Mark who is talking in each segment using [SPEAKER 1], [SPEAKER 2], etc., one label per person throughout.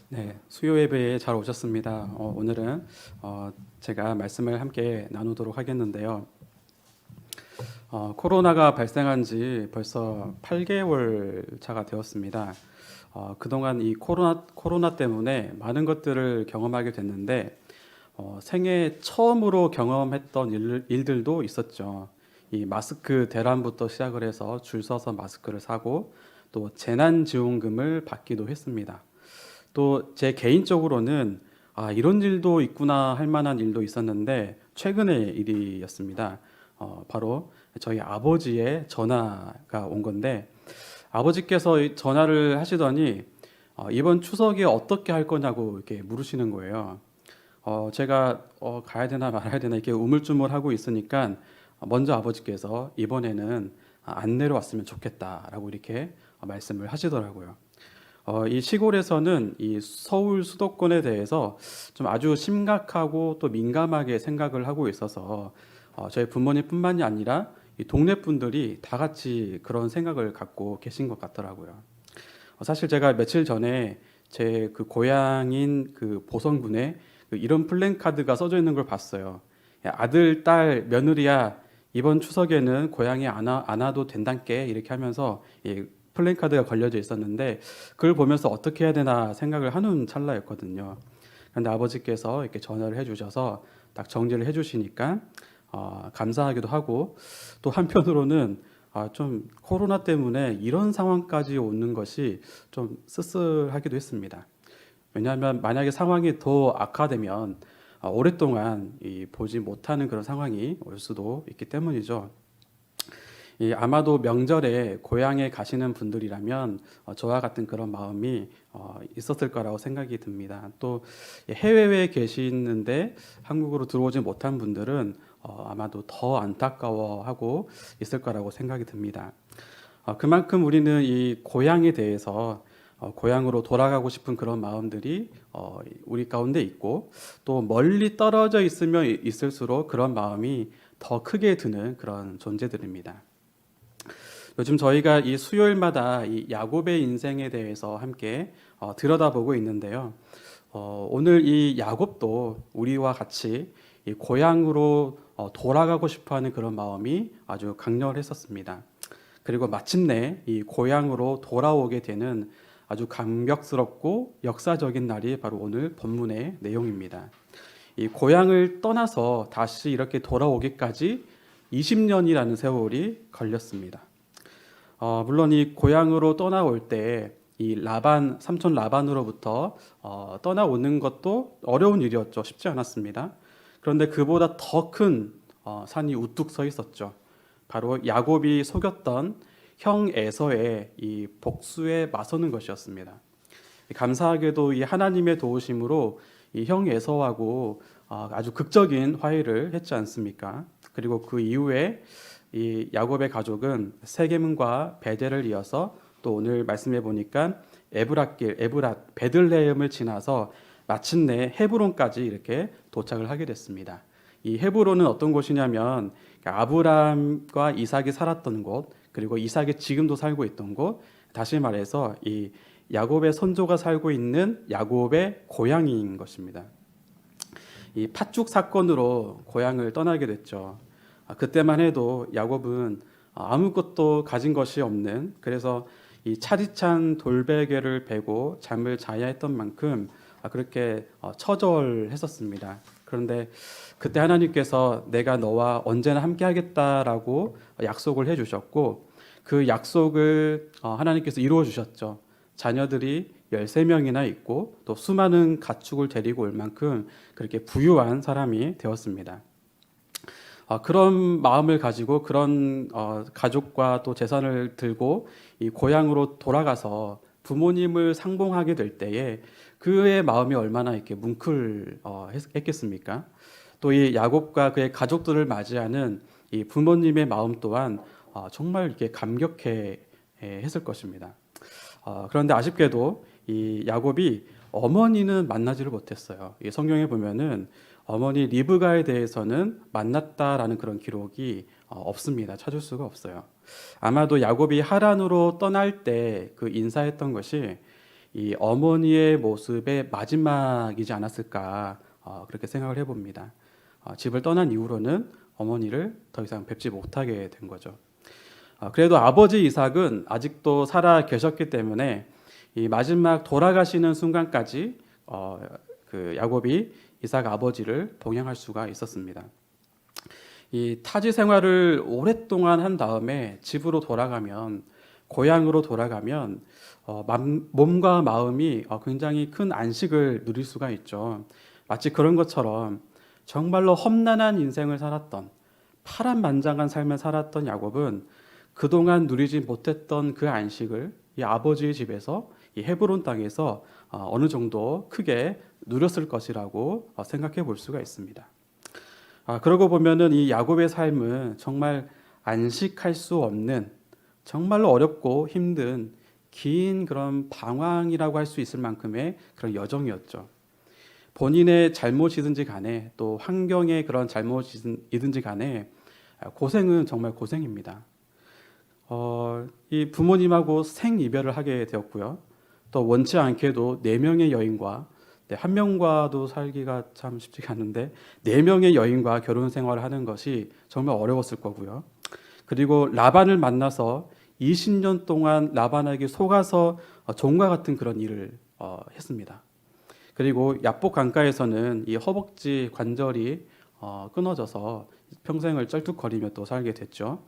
[SPEAKER 1] 네, 수요 예배에 잘 오셨습니다. 오늘은 제가 말씀을 함께 나누도록 하겠는데요. 코로나가 발생한 지 벌써 8개월 차가 되었습니다. 그동안 이 코로나 때문에 많은 것들을 경험하게 됐는데 생애 처음으로 경험했던 일들도 있었죠. 이 마스크 대란부터 시작을 해서 줄 서서 마스크를 사고 또 재난지원금을 받기도 했습니다. 또 제 개인적으로는 이런 일도 있구나 할 만한 일도 있었는데 최근의 일이었습니다. 바로 저희 아버지의 전화가 온 건데 아버지께서 이 전화를 하시더니 이번 추석에 어떻게 할 거냐고 이렇게 물으시는 거예요. 제가 가야 되나 말아야 되나 이렇게 우물쭈물하고 있으니까 먼저 아버지께서 이번에는 안 내려왔으면 좋겠다라고 이렇게 말씀을 하시더라고요. 이 시골에서는 이 서울 수도권에 대해서 좀 아주 심각하고 또 민감하게 생각을 하고 있어서 저희 부모님뿐만이 아니라 이 동네 분들이 다 같이 그런 생각을 갖고 계신 것 같더라고요. 사실 제가 며칠 전에 제 그 고향인 그 보성군에 그 이런 플랜카드가 써져 있는 걸 봤어요. 야, 아들, 딸, 며느리야 이번 추석에는 고향에 안 와도 된단께 이렇게 하면서 이 플랜카드가 걸려져 있었는데 그걸 보면서 어떻게 해야 되나 생각을 하는 찰나였거든요. 그런데 아버지께서 이렇게 전화를 해주셔서 딱 정리를 해주시니까 감사하기도 하고 또 한편으로는 좀 코로나 때문에 이런 상황까지 오는 것이 좀 씁쓸하기도 했습니다. 왜냐하면 만약에 상황이 더 악화되면 오랫동안 보지 못하는 그런 상황이 올 수도 있기 때문이죠. 아마도 명절에 고향에 가시는 분들이라면 저와 같은 그런 마음이 있었을 거라고 생각이 듭니다. 또 해외에 계시는데 한국으로 들어오지 못한 분들은 아마도 더 안타까워하고 있을 거라고 생각이 듭니다. 그만큼 우리는 이 고향에 대해서 고향으로 돌아가고 싶은 그런 마음들이 우리 가운데 있고 또 멀리 떨어져 있으면 있을수록 그런 마음이 더 크게 드는 그런 존재들입니다. 요즘 저희가 이 수요일마다 이 야곱의 인생에 대해서 함께 들여다보고 있는데요. 오늘 이 야곱도 우리와 같이 이 고향으로 돌아가고 싶어하는 그런 마음이 아주 강렬했었습니다. 그리고 마침내 이 고향으로 돌아오게 되는 아주 감격스럽고 역사적인 날이 바로 오늘 본문의 내용입니다. 이 고향을 떠나서 다시 이렇게 돌아오기까지 20년이라는 세월이 걸렸습니다. 물론 이 고향으로 떠나올 때 이 삼촌 라반으로부터 떠나오는 것도 어려운 일이었죠. 쉽지 않았습니다. 그런데 그보다 더 큰 산이 우뚝 서 있었죠. 바로 야곱이 속였던 형 에서의 이 복수에 맞서는 것이었습니다. 감사하게도 이 하나님의 도우심으로 이 형 에서하고 아주 극적인 화해를 했지 않습니까? 그리고 그 이후에 이 야곱의 가족은 세겜과 베델을 이어서 또 오늘 말씀해 보니까 에브랏, 베들레헴을 지나서 마침내 헤브론까지 이렇게 도착을 하게 됐습니다. 이 헤브론은 어떤 곳이냐면 아브라함과 이삭이 살았던 곳, 그리고 이삭이 지금도 살고 있던 곳, 다시 말해서 이 야곱의 선조가 살고 있는 야곱의 고향인 것입니다. 이 팥죽 사건으로 고향을 떠나게 됐죠. 그때만 해도 야곱은 아무것도 가진 것이 없는, 그래서 이 차디찬 돌베개를 베고 잠을 자야 했던 만큼 그렇게 처절했었습니다. 그런데 그때 하나님께서 내가 너와 언제나 함께 하겠다라고 약속을 해주셨고 그 약속을 하나님께서 이루어 주셨죠. 자녀들이 13명이나 있고 또 수많은 가축을 데리고 올 만큼 그렇게 부유한 사람이 되었습니다. 그런 마음을 가지고 그런 가족과 또 재산을 들고 이 고향으로 돌아가서 부모님을 상봉하게 될 때에 그의 마음이 얼마나 이렇게 뭉클했겠습니까? 또 이 야곱과 그의 가족들을 맞이하는 이 부모님의 마음 또한 정말 이렇게 감격해 했을 것입니다. 그런데 아쉽게도 이 야곱이 어머니는 만나지를 못했어요. 이 성경에 보면은 어머니 리브가에 대해서는 만났다라는 그런 기록이 없습니다. 찾을 수가 없어요. 아마도 야곱이 하란으로 떠날 때 그 인사했던 것이 이 어머니의 모습의 마지막이지 않았을까 그렇게 생각을 해봅니다. 집을 떠난 이후로는 어머니를 더 이상 뵙지 못하게 된 거죠. 그래도 아버지 이삭은 아직도 살아 계셨기 때문에 이 마지막 돌아가시는 순간까지 그 야곱이 이삭 아버지를 봉양할 수가 있었습니다. 이 타지 생활을 오랫동안 한 다음에 집으로 돌아가면 고향으로 돌아가면 몸과 마음이 굉장히 큰 안식을 누릴 수가 있죠. 마치 그런 것처럼 정말로 험난한 인생을 살았던 파란만장한 삶을 살았던 야곱은 그동안 누리지 못했던 그 안식을 이 아버지의 집에서 이 헤브론 땅에서 어느 정도 크게 누렸을 것이라고 생각해 볼 수가 있습니다. 그러고 보면은 이 야곱의 삶은 정말 안식할 수 없는 정말로 어렵고 힘든 긴 그런 방황이라고 할 수 있을 만큼의 그런 여정이었죠. 본인의 잘못이든지 간에 또 환경의 그런 잘못이든지 간에 고생은 정말 고생입니다. 이 부모님하고 생이별을 하게 되었고요. 또 원치 않게도 4명의 여인과 한 명과도 살기가 참 쉽지가 않은데 4명의 여인과 결혼 생활을 하는 것이 정말 어려웠을 거고요. 그리고 라반을 만나서 20년 동안 라반에게 속아서 종과 같은 그런 일을 했습니다. 그리고 야복 강가에서는 이 허벅지 관절이 끊어져서 평생을 쩔뚝거리며 또 살게 됐죠.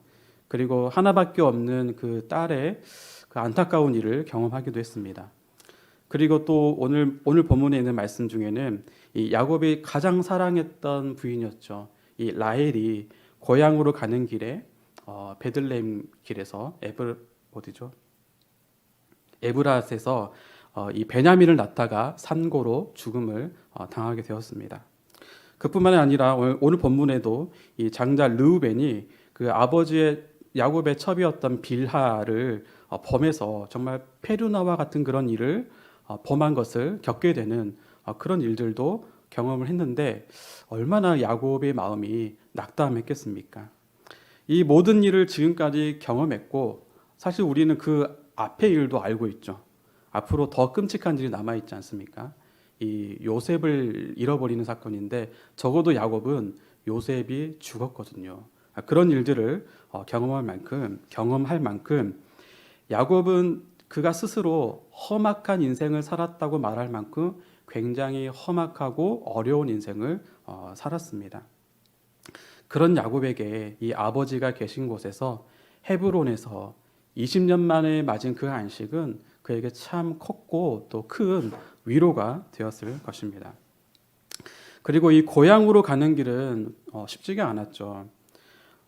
[SPEAKER 1] 그리고 하나밖에 없는 그 딸의 그 안타까운 일을 경험하기도 했습니다. 그리고 또 오늘 본문에 있는 말씀 중에는 이 야곱이 가장 사랑했던 부인이었죠. 이 라헬이 고향으로 가는 길에 베들레헴 길에서 에브랏에서 이 베냐민을 낳다가 산고로 죽음을 당하게 되었습니다. 그뿐만이 아니라 오늘 본문에도 이 장자 르우벤이 그 아버지의 야곱의 첩이었던 빌하를 범해서 정말 페루나와 같은 그런 일을 범한 것을 겪게 되는 그런 일들도 경험을 했는데 얼마나 야곱의 마음이 낙담했겠습니까? 이 모든 일을 지금까지 경험했고 사실 우리는 그 앞의 일도 알고 있죠. 앞으로 더 끔찍한 일이 남아있지 않습니까? 이 요셉을 잃어버리는 사건인데 적어도 야곱은 요셉이 죽었거든요. 그런 일들을 경험할 만큼 야곱은 그가 스스로 험악한 인생을 살았다고 말할 만큼 굉장히 험악하고 어려운 인생을 살았습니다. 그런 야곱에게 이 아버지가 계신 곳에서 헤브론에서 20년 만에 맞은 그 안식은 그에게 참 컸고 또 큰 위로가 되었을 것입니다. 그리고 이 고향으로 가는 길은 쉽지가 않았죠.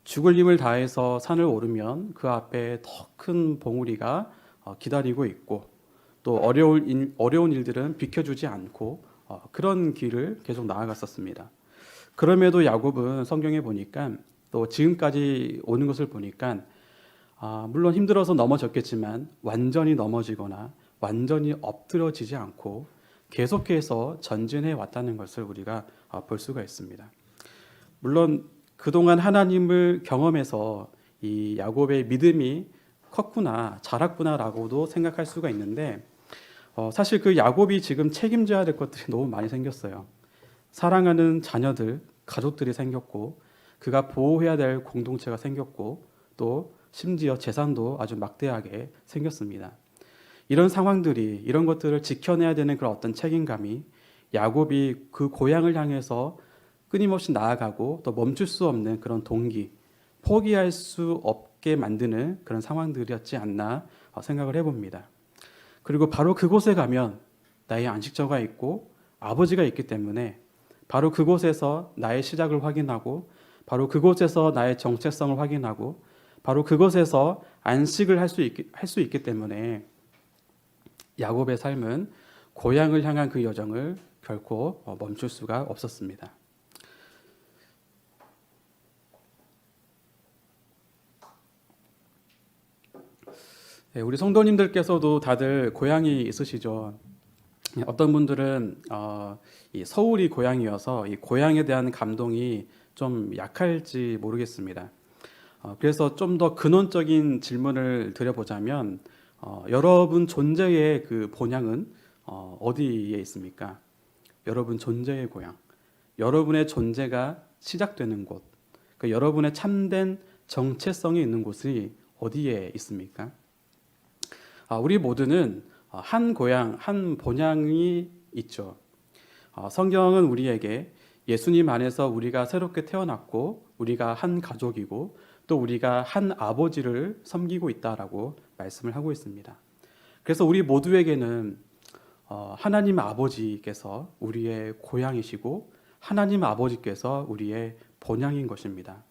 [SPEAKER 1] 죽을 힘을 다해서 산을 오르면 그 앞에 더 큰 봉우리가 기다리고 있고 또 어려운 일들은 비켜주지 않고 그런 길을 계속 나아갔었습니다. 그럼에도 야곱은 성경에 보니까 또 지금까지 오는 것을 보니까 물론 힘들어서 넘어졌겠지만 완전히 넘어지거나 완전히 엎드러지지 않고 계속해서 전진해 왔다는 것을 우리가 볼 수가 있습니다. 물론 그동안 하나님을 경험해서 이 야곱의 믿음이 컸구나, 자랐구나라고도 생각할 수가 있는데 사실 그 야곱이 지금 책임져야 될 것들이 너무 많이 생겼어요. 사랑하는 자녀들, 가족들이 생겼고 그가 보호해야 될 공동체가 생겼고 또 심지어 재산도 아주 막대하게 생겼습니다. 이런 상황들이 이런 것들을 지켜내야 되는 그런 어떤 책임감이 야곱이 그 고향을 향해서 끊임없이 나아가고 또 멈출 수 없는 그런 동기, 포기할 수 없게 만드는 그런 상황들이었지 않나 생각을 해봅니다. 그리고 바로 그곳에 가면 나의 안식처가 있고 아버지가 있기 때문에 바로 그곳에서 나의 시작을 확인하고 바로 그곳에서 나의 정체성을 확인하고 바로 그곳에서 안식을 할 수 있기 때문에 야곱의 삶은 고향을 향한 그 여정을 결코 멈출 수가 없었습니다. 우리 성도님들께서도 다들 고향이 있으시죠? 어떤 분들은 이 서울이 고향이어서 이 고향에 대한 감동이 좀 약할지 모르겠습니다. 그래서 좀 더 근원적인 질문을 드려보자면 여러분 존재의 그 본향은 어디에 있습니까? 여러분 존재의 고향, 여러분의 존재가 시작되는 곳, 그 여러분의 참된 정체성이 있는 곳이 어디에 있습니까? 우리 모두는 한 고향, 한 본향이 있죠. 성경은 우리에게 예수님 안에서 우리가 새롭게 태어났고 우리가 한 가족이고 또 우리가 한 아버지를 섬기고 있다라고 말씀을 하고 있습니다. 그래서 우리 모두에게는 하나님 아버지께서 우리의 고향이시고 하나님 아버지께서 우리의 본향인 것입니다.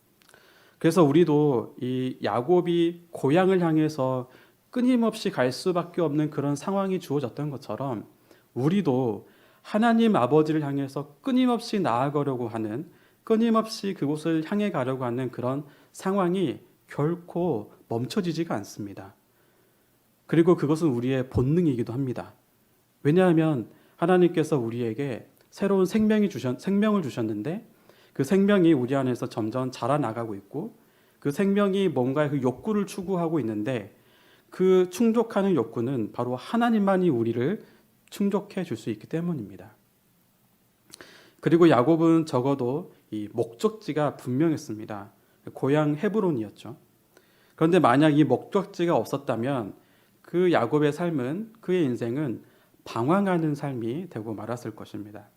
[SPEAKER 1] 그래서 우리도 이 야곱이 고향을 향해서 끊임없이 갈 수밖에 없는 그런 상황이 주어졌던 것처럼 우리도 하나님 아버지를 향해서 끊임없이 나아가려고 하는, 끊임없이 그곳을 향해 가려고 하는 그런 상황이 결코 멈춰지지가 않습니다. 그리고 그것은 우리의 본능이기도 합니다. 왜냐하면 하나님께서 우리에게 새로운 생명을 주셨는데 그 생명이 우리 안에서 점점 자라나가고 있고 그 생명이 뭔가 그 욕구를 추구하고 있는데 그 충족하는 욕구는 바로 하나님만이 우리를 충족해 줄 수 있기 때문입니다. 그리고 야곱은 적어도 이 목적지가 분명했습니다. 고향 헤브론이었죠. 그런데 만약 이 목적지가 없었다면 그 야곱의 삶은, 그의 인생은 방황하는 삶이 되고 말았을 것입니다.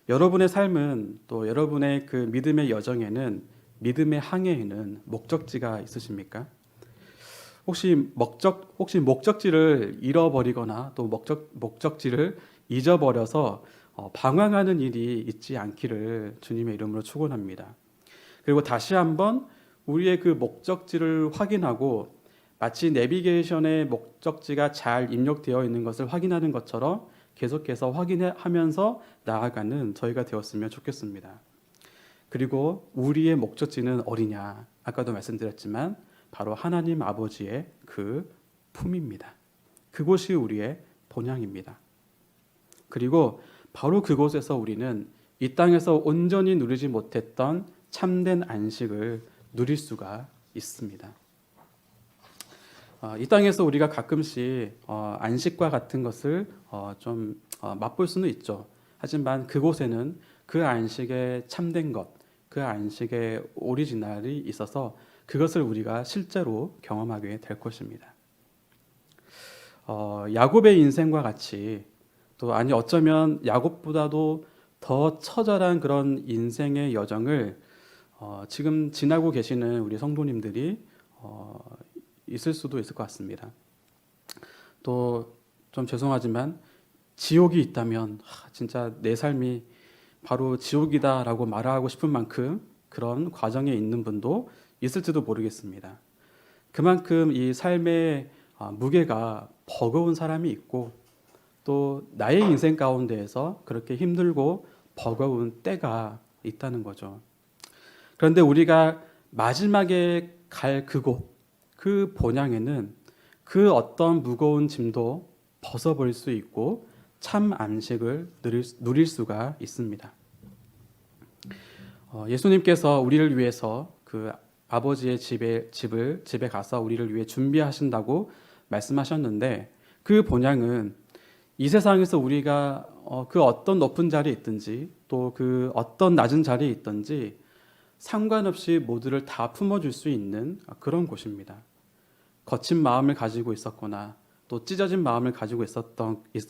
[SPEAKER 1] 여러분의 삶은, 또 여러분의 그 믿음의 여정에는, 믿음의 항해에는 목적지가 있으십니까? 혹시 목적지를 잃어버리거나 또 목적지를 잊어버려서 방황하는 일이 있지 않기를 주님의 이름으로 축원합니다. 그리고 다시 한번 우리의 그 목적지를 확인하고 마치 내비게이션의 목적지가 잘 입력되어 있는 것을 확인하는 것처럼 계속해서 확인하면서 나아가는 저희가 되었으면 좋겠습니다. 그리고 우리의 목적지는 어디냐? 아까도 말씀드렸지만 바로 하나님 아버지의 그 품입니다. 그곳이 우리의 본향입니다. 그리고 바로 그곳에서 우리는 이 땅에서 온전히 누리지 못했던 참된 안식을 누릴 수가 있습니다. 이 땅에서 우리가 가끔씩 안식과 같은 것을 좀 맛볼 수는 있죠. 하지만 그곳에는 그 안식의 참된 것, 그 안식의 오리지널이 있어서 그것을 우리가 실제로 경험하게 될 것입니다. 야곱의 인생과 같이 또 어쩌면 야곱보다도 더 처절한 그런 인생의 여정을 지금 지나고 계시는 우리 성도님들이 있을 수도 있을 것 같습니다. 또 좀 죄송하지만 지옥이 있다면 진짜 내 삶이 바로 지옥이다라고 말하고 싶은 만큼 그런 과정에 있는 분도 있을지도 모르겠습니다. 그만큼 이 삶의 무게가 버거운 사람이 있고 또 나의 인생 가운데에서 그렇게 힘들고 버거운 때가 있다는 거죠. 그런데 우리가 마지막에 갈 그곳, 그 본향에는 그 어떤 무거운 짐도 벗어버릴 수 있고 참 안식을 누릴 수가 있습니다. 예수님께서 우리를 위해서 그 아버지의 집에 가서 우리를 위해 준비하신다고 말씀하셨는데 그 본향은 이 세상에서 우리가 그 어떤 높은 자리에 있든지 또 그 어떤 낮은 자리에 있든지 상관없이 모두를 다 품어줄 수 있는 그런 곳입니다. 거친 마음을 가지고 있었거나 또 찢어진 마음을 가지고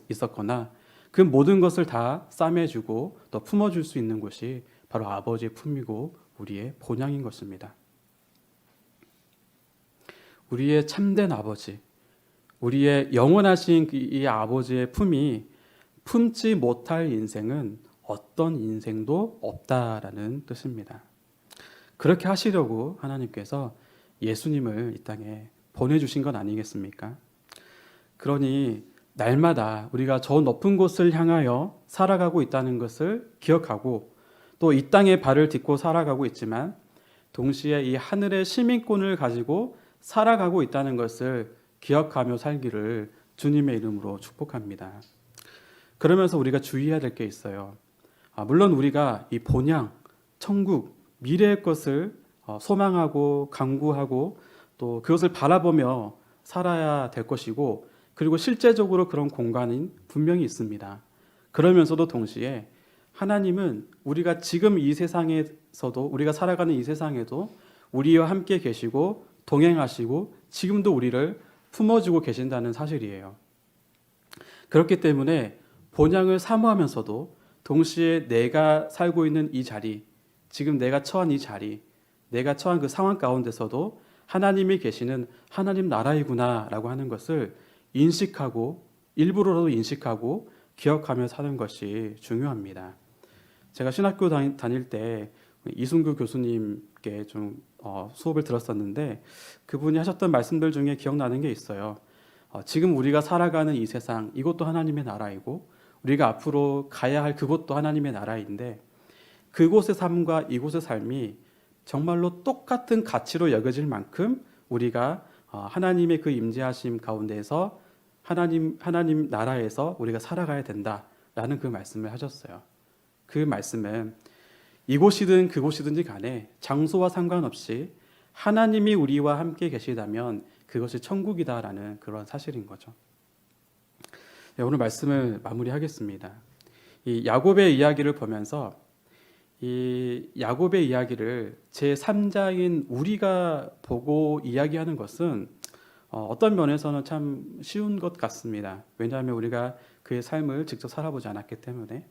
[SPEAKER 1] 있었거나 그 모든 것을 다 싸매주고 또 품어줄 수 있는 곳이 바로 아버지의 품이고 우리의 본향인 것입니다. 우리의 참된 아버지, 우리의 영원하신 이 아버지의 품이 품지 못할 인생은 어떤 인생도 없다라는 뜻입니다. 그렇게 하시려고 하나님께서 예수님을 이 땅에 보내주신 것 아니겠습니까? 그러니 날마다 우리가 저 높은 곳을 향하여 살아가고 있다는 것을 기억하고 또 이 땅에 발을 딛고 살아가고 있지만 동시에 이 하늘의 시민권을 가지고 살아가고 있다는 것을 기억하며 살기를 주님의 이름으로 축복합니다. 그러면서 우리가 주의해야 될 게 있어요. 물론 우리가 이 본향, 천국, 미래의 것을 소망하고 강구하고 또 그것을 바라보며 살아야 될 것이고, 그리고 실제적으로 그런 공간은 분명히 있습니다. 그러면서도 동시에 하나님은 우리가 지금 이 세상에서도, 우리가 살아가는 이 세상에도 우리와 함께 계시고 동행하시고 지금도 우리를 품어주고 계신다는 사실이에요. 그렇기 때문에 본향을 사모하면서도 동시에 내가 살고 있는 이 자리, 지금 내가 처한 이 자리, 내가 처한 그 상황 가운데서도 하나님이 계시는 하나님 나라이구나 라고 하는 것을 인식하고, 일부러라도 인식하고 기억하며 사는 것이 중요합니다. 제가 신학교 다닐 때 이순규 교수님께 좀 수업을 들었었는데, 그분이 하셨던 말씀들 중에 기억나는 게 있어요. 지금 우리가 살아가는 이 세상, 이것도 하나님의 나라이고 우리가 앞으로 가야 할 그곳도 하나님의 나라인데, 그곳의 삶과 이곳의 삶이 정말로 똑같은 가치로 여겨질 만큼 우리가 하나님의 그 임재하심 가운데에서 하나님 나라에서 우리가 살아가야 된다라는 그 말씀을 하셨어요. 그 말씀은 이곳이든 그곳이든지 간에 장소와 상관없이 하나님이 우리와 함께 계시다면 그것이 천국이다라는 그런 사실인 거죠. 네, 오늘 말씀을 마무리하겠습니다. 이 야곱의 이야기를 보면서 이 야곱의 이야기를 제3자인 우리가 보고 이야기하는 것은 어떤 면에서는 참 쉬운 것 같습니다. 왜냐하면 우리가 그의 삶을 직접 살아보지 않았기 때문에.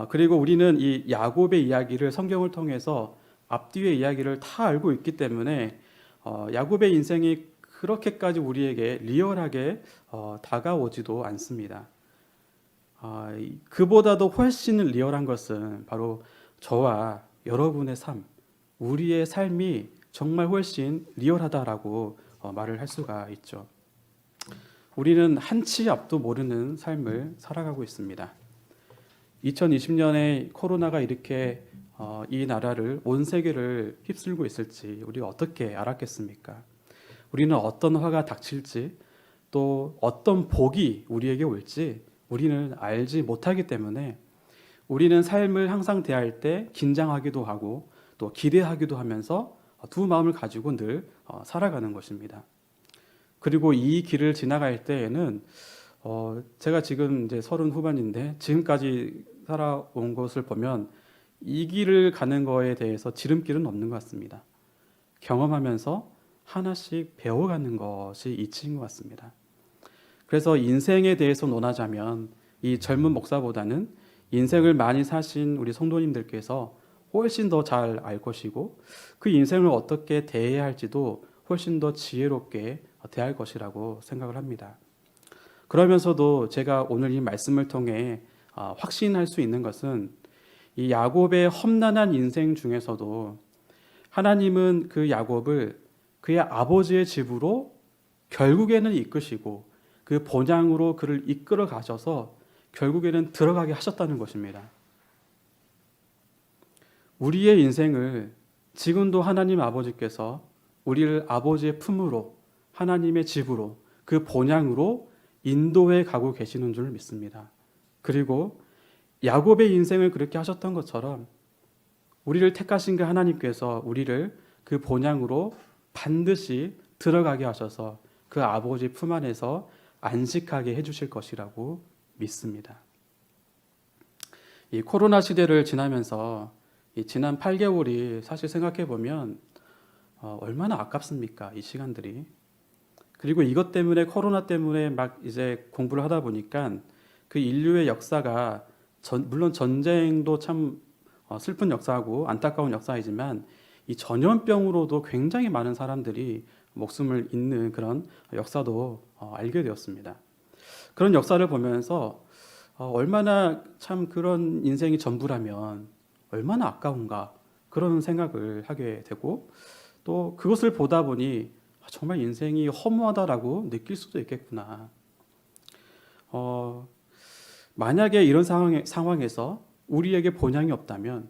[SPEAKER 1] 그리고 우리는 이 야곱의 이야기를 성경을 통해서 앞뒤의 이야기를 다 알고 있기 때문에 야곱의 인생이 그렇게까지 우리에게 리얼하게 다가오지도 않습니다. 그보다도 훨씬 리얼한 것은 바로 저와 여러분의 삶, 우리의 삶이 정말 훨씬 리얼하다라고 말을 할 수가 있죠. 우리는 한치 앞도 모르는 삶을 살아가고 있습니다. 2020년에 코로나가 이렇게 이 나라를, 온 세계를 휩쓸고 있을지 우리가 어떻게 알았겠습니까? 우리는 어떤 화가 닥칠지, 또 어떤 복이 우리에게 올지 우리는 알지 못하기 때문에 우리는 삶을 항상 대할 때 긴장하기도 하고 또 기대하기도 하면서 두 마음을 가지고 늘 살아가는 것입니다. 그리고 이 길을 지나갈 때에는 제가 지금 이제 30 후반인데 지금까지 살아온 것을 보면 이 길을 가는 거에 대해서 지름길은 없는 것 같습니다. 경험하면서 하나씩 배워가는 것이 이치인 것 같습니다. 그래서 인생에 대해서 논하자면 이 젊은 목사보다는 인생을 많이 사신 우리 성도님들께서 훨씬 더 잘 알 것이고 그 인생을 어떻게 대해야 할지도 훨씬 더 지혜롭게 대할 것이라고 생각을 합니다. 그러면서도 제가 오늘 이 말씀을 통해 확신할 수 있는 것은 이 야곱의 험난한 인생 중에서도 하나님은 그 야곱을 그의 아버지의 집으로 결국에는 이끄시고 그 본향으로 그를 이끌어 가셔서 결국에는 들어가게 하셨다는 것입니다. 우리의 인생을 지금도 하나님 아버지께서 우리를 아버지의 품으로, 하나님의 집으로, 그 본향으로 인도해 가고 계시는 줄 믿습니다. 그리고 야곱의 인생을 그렇게 하셨던 것처럼 우리를 택하신 그 하나님께서 우리를 그 본향으로 반드시 들어가게 하셔서 그 아버지 품 안에서 안식하게 해주실 것이라고 믿습니다. 이 코로나 시대를 지나면서 이 지난 8개월이 사실 생각해 보면 얼마나 아깝습니까? 이 시간들이. 그리고 이것 때문에, 코로나 때문에 막 이제 공부를 하다 보니까 그 인류의 역사가 물론 전쟁도 참 슬픈 역사고 안타까운 역사이지만 이 전염병으로도 굉장히 많은 사람들이 목숨을 잃는 그런 역사도 알게 되었습니다. 그런 역사를 보면서 얼마나 참 그런 인생이 전부라면 얼마나 아까운가 그런 생각을 하게 되고 또 그것을 보다 보니 정말 인생이 허무하다라고 느낄 수도 있겠구나. 만약에 이런 상황에서 우리에게 본향이 없다면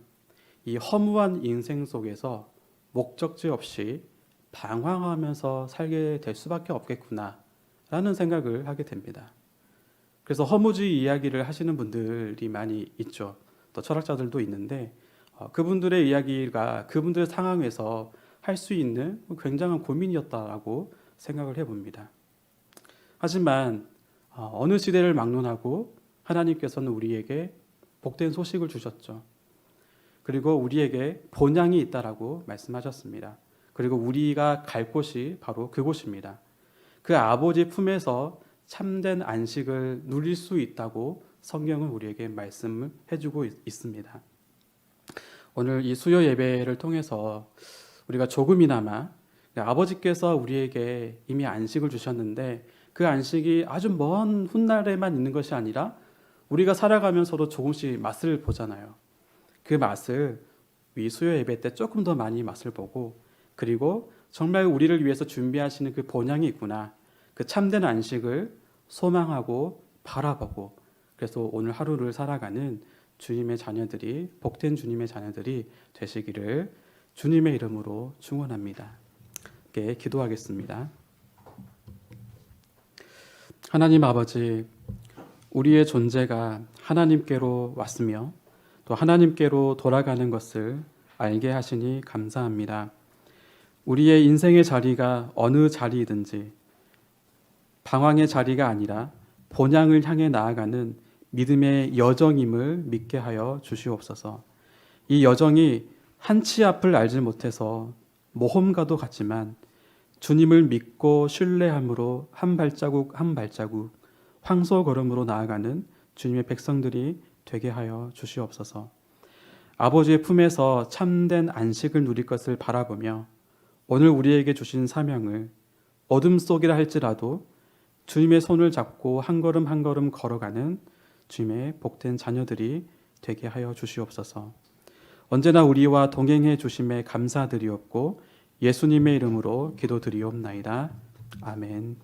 [SPEAKER 1] 이 허무한 인생 속에서 목적지 없이 방황하면서 살게 될 수밖에 없겠구나라는 생각을 하게 됩니다. 그래서 허무주의 이야기를 하시는 분들이 많이 있죠. 또 철학자들도 있는데 그분들의 이야기가 그분들의 상황에서 할 수 있는 굉장한 고민이었다라고 생각을 해봅니다. 하지만 어느 시대를 막론하고 하나님께서는 우리에게 복된 소식을 주셨죠. 그리고 우리에게 본향이 있다라고 말씀하셨습니다. 그리고 우리가 갈 곳이 바로 그곳입니다. 그 아버지 품에서 참된 안식을 누릴 수 있다고 성경은 우리에게 말씀을 해주고 있습니다. 오늘 이 수요 예배를 통해서 우리가 조금이나마 아버지께서 우리에게 이미 안식을 주셨는데 그 안식이 아주 먼 훗날에만 있는 것이 아니라 우리가 살아가면서도 조금씩 맛을 보잖아요. 그 맛을 이 수요 예배 때 조금 더 많이 맛을 보고, 그리고 정말 우리를 위해서 준비하시는 그 본향이 있구나, 그 참된 안식을 소망하고 바라보고, 그래서 오늘 하루를 살아가는 주님의 자녀들이, 복된 주님의 자녀들이 되시기를 주님의 이름으로 축원합니다. 함께 기도하겠습니다. 하나님 아버지, 우리의 존재가 하나님께로 왔으며 또 하나님께로 돌아가는 것을 알게 하시니 감사합니다. 우리의 인생의 자리가 어느 자리이든지 방황의 자리가 아니라 본향을 향해 나아가는 믿음의 여정임을 믿게 하여 주시옵소서. 이 여정이 한치 앞을 알지 못해서 모험가도 같지만 주님을 믿고 신뢰함으로 한 발자국 한 발자국 황소 걸음으로 나아가는 주님의 백성들이 되게 하여 주시옵소서. 아버지의 품에서 참된 안식을 누릴 것을 바라보며 오늘 우리에게 주신 사명을 어둠 속이라 할지라도 주님의 손을 잡고 한 걸음 한 걸음 걸어가는 주님의 복된 자녀들이 되게 하여 주시옵소서. 언제나 우리와 동행해 주심에 감사드리옵고 예수님의 이름으로 기도드리옵나이다. 아멘.